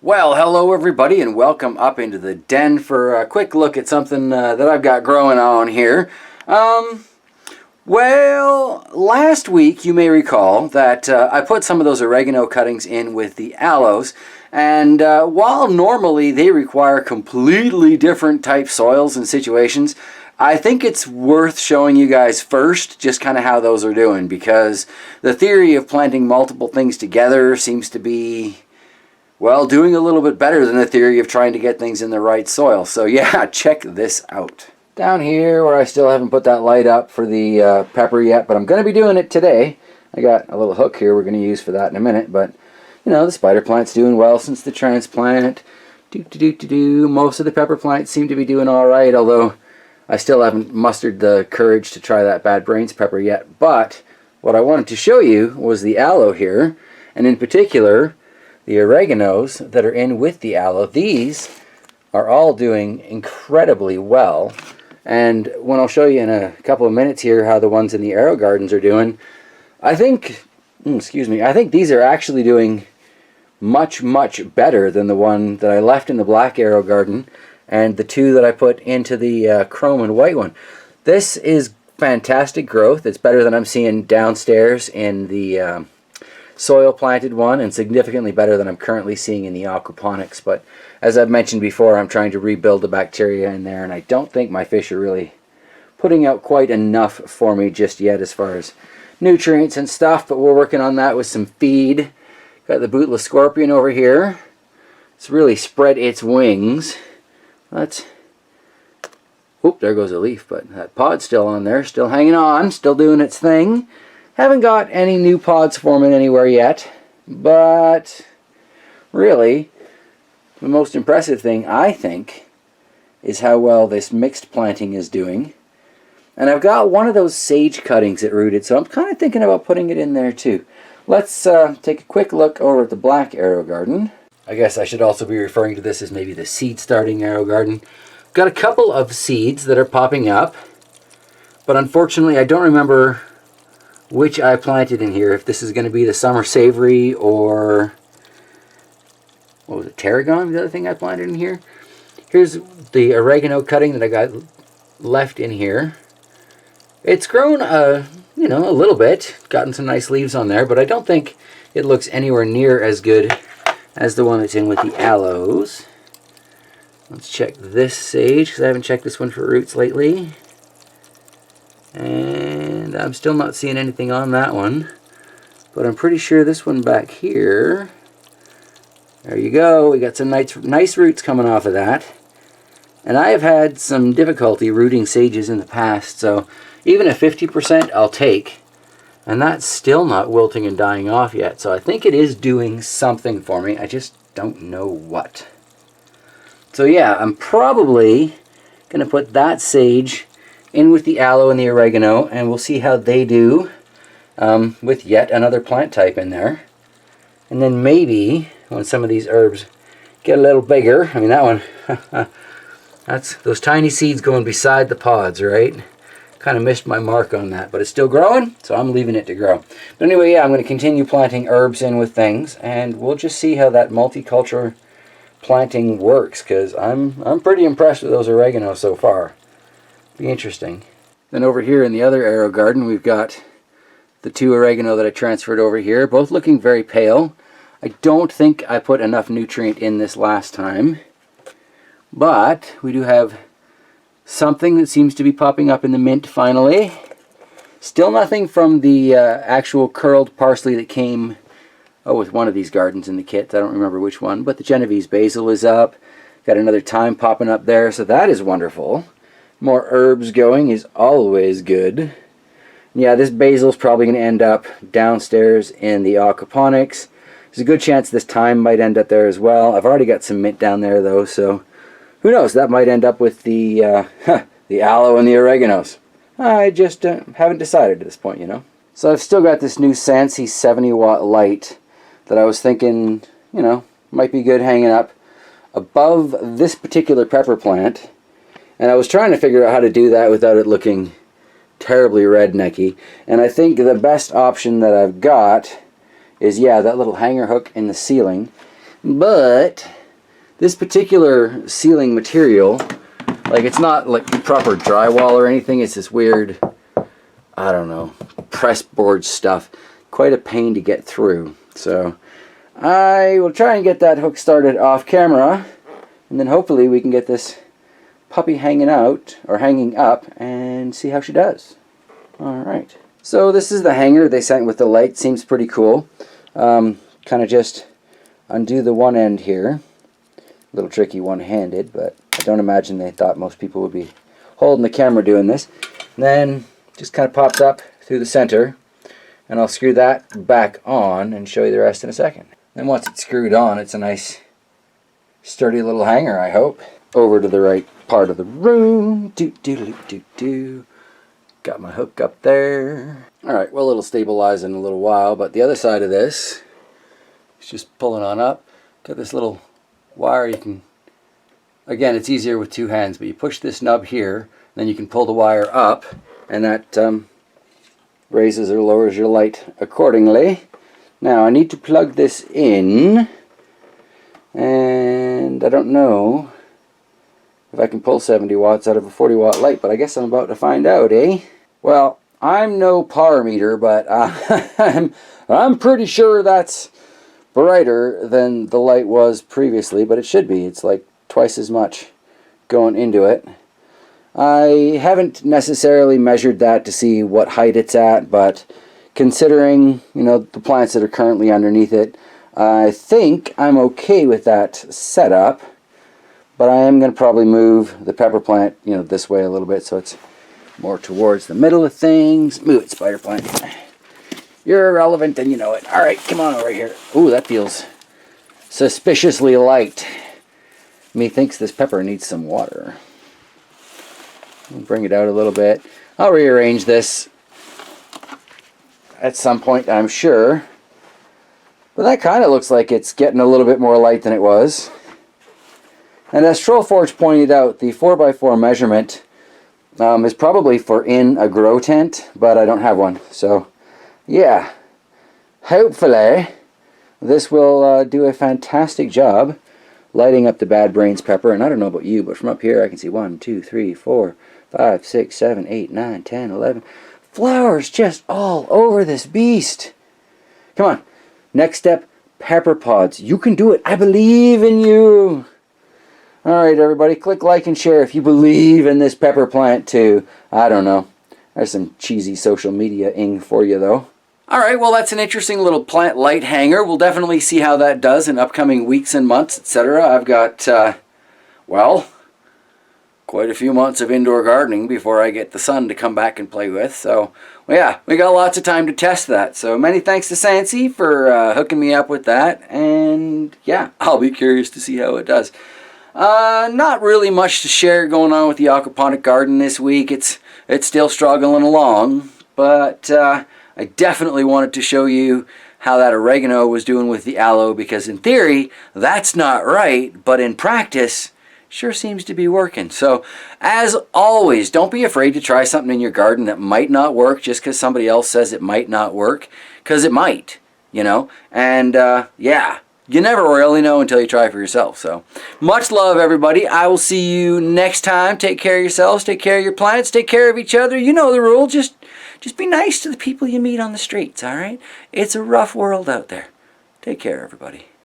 Well, hello everybody and welcome up into the den for a quick look at something that I've got growing on here. Well, last week you may recall that I put some of those oregano cuttings in with the aloes, and while normally they require completely different type soils and situations, I think it's worth showing you guys first just kind of how those are doing, because the theory of planting multiple things together seems to be, well, doing a little bit better than the theory of trying to get things in the right soil. So yeah, check this out. Down here where I still haven't put that light up for the pepper yet, but I'm going to be doing it today. I got a little hook here we're going to use for that in a minute, but you know, the spider plant's doing well since the transplant. Most of the pepper plants seem to be doing alright, although I still haven't mustered the courage to try that bad brains pepper yet. But what I wanted to show you was the aloe here, and in particular the oreganos that are in with the aloe. These are all doing incredibly well, and when I'll show you in a couple of minutes here how the ones in the arrow gardens are doing, I think these are actually doing much better than the one that I left in the black arrow garden and the two that I put into the chrome and white one. This is fantastic growth. It's better than I'm seeing downstairs in the soil planted one, and significantly better than I'm currently seeing in the aquaponics. But as I've mentioned before, I'm trying to rebuild the bacteria in there, and I don't think my fish are really putting out quite enough for me just yet as far as nutrients and stuff, but we're working on that with some feed. Got the bootless scorpion over here. It's really spread its wings. Oop, there goes a leaf, but that pod's still on there, still hanging on, still doing its thing. Haven't got any new pods forming anywhere yet, but really the most impressive thing, I think, is how well this mixed planting is doing. And I've got one of those sage cuttings that rooted, so I'm kind of thinking about putting it in there too. Let's take a quick look over at the black arrow garden. I guess I should also be referring to this as maybe the seed starting arrow garden. Got a couple of seeds that are popping up, but unfortunately I don't remember which I planted in here, if this is going to be the summer savory or what was it, tarragon, the other thing I planted in here. Here's the oregano cutting that I got left in here. It's grown a little bit, gotten some nice leaves on there, but I don't think it looks anywhere near as good as the one that's in with the aloes. Let's check this sage, because I haven't checked this one for roots lately. And I'm still not seeing anything on that one, but I'm pretty sure this one back here, there you go, we got some nice roots coming off of that. And I have had some difficulty rooting sages in the past, so even a 50% I'll take, and that's still not wilting and dying off yet. So I think it is doing something for me, I just don't know what. So yeah, I'm probably going to put that sage in with the aloe and the oregano, and we'll see how they do with yet another plant type in there. And then maybe when some of these herbs get a little bigger, I mean that one, that's those tiny seeds going beside the pods, right? Kind of missed my mark on that, but it's still growing, so I'm leaving it to grow. But anyway, yeah, I'm going to continue planting herbs in with things, and we'll just see how that multicultural planting works, because I'm pretty impressed with those oregano so far. Be interesting. Then over here in the other arrow garden, we've got the two oregano that I transferred over here, both looking very pale. I don't think I put enough nutrient in this last time, but we do have something that seems to be popping up in the mint finally. Still nothing from the actual curled parsley that came with one of these gardens in the kit. I don't remember which one, but the Genovese basil is up. Got another thyme popping up there, so that is wonderful. More herbs going is always good. Yeah, this basil is probably going to end up downstairs in the aquaponics. There's a good chance this thyme might end up there as well. I've already got some mint down there though, so who knows, that might end up with the the aloe and the oreganos. I just haven't decided at this point, you know. So I've still got this new Sansi 70-watt light that I was thinking, you know, might be good hanging up above this particular pepper plant. And I was trying to figure out how to do that without it looking terribly rednecky. And I think the best option that I've got is, yeah, that little hanger hook in the ceiling. But this particular ceiling material, like, it's not like proper drywall or anything. It's this weird, I don't know, press board stuff. Quite a pain to get through. So I will try and get that hook started off camera, and then hopefully we can get this puppy hanging out, or hanging up, and see how she does. Alright. So this is the hanger they sent with the light. Seems pretty cool. Kind of just undo the one end here. A little tricky one-handed, but I don't imagine they thought most people would be holding the camera doing this. And then just kind of pops up through the center, and I'll screw that back on and show you the rest in a second. Then once it's screwed on, it's a nice sturdy little hanger, I hope. Over to the right part of the room. Do. Got my hook up there. Alright, well, it'll stabilize in a little while, but the other side of this is just pulling on up. Got this little wire you can, again, it's easier with two hands, but you push this nub here, then you can pull the wire up, and that raises or lowers your light accordingly. Now, I need to plug this in, and I don't know if I can pull 70 watts out of a 40 watt light, but I guess I'm about to find out, eh? Well, I'm no power meter, but I'm pretty sure that's brighter than the light was previously, but it should be. It's like twice as much going into it. I haven't necessarily measured that to see what height it's at, but considering, you know, the plants that are currently underneath it, I think I'm okay with that setup. But I am going to probably move the pepper plant, you know, this way a little bit so it's more towards the middle of things. Move it, spider plant. You're irrelevant and you know it. Alright, come on over here. Ooh, that feels suspiciously light. Methinks this pepper needs some water. I'll bring it out a little bit. I'll rearrange this at some point, I'm sure. But that kind of looks like it's getting a little bit more light than it was. And as Trollforge pointed out, the 4x4 measurement is probably for in a grow tent, but I don't have one. So, yeah, hopefully this will do a fantastic job lighting up the Bad Brains pepper. And I don't know about you, but from up here I can see 1, 2, 3, 4, 5, 6, 7, 8, 9, 10, 11 flowers just all over this beast. Come on, next step, pepper pods. You can do it. I believe in you. Alright everybody, click like and share if you believe in this pepper plant too. I don't know. There's some cheesy social media-ing for you though. Alright, well that's an interesting little plant light hanger. We'll definitely see how that does in upcoming weeks and months, etc. I've got, well, quite a few months of indoor gardening before I get the sun to come back and play with. So, well, yeah, we got lots of time to test that. So many thanks to Sansi for hooking me up with that. And yeah, I'll be curious to see how it does. Not really much to share going on with the aquaponic garden this week. It's still struggling along, but I definitely wanted to show you how that oregano was doing with the aloe, because in theory that's not right, but in practice sure seems to be working. So as always, don't be afraid to try something in your garden that might not work just because somebody else says it might not work, because it might, you know. And yeah, you never really know until you try for yourself. So much love everybody. I will see you next time. Take care of yourselves, take care of your plants, take care of each other. You know the rule. Just be nice to the people you meet on the streets, all right? It's a rough world out there. Take care everybody.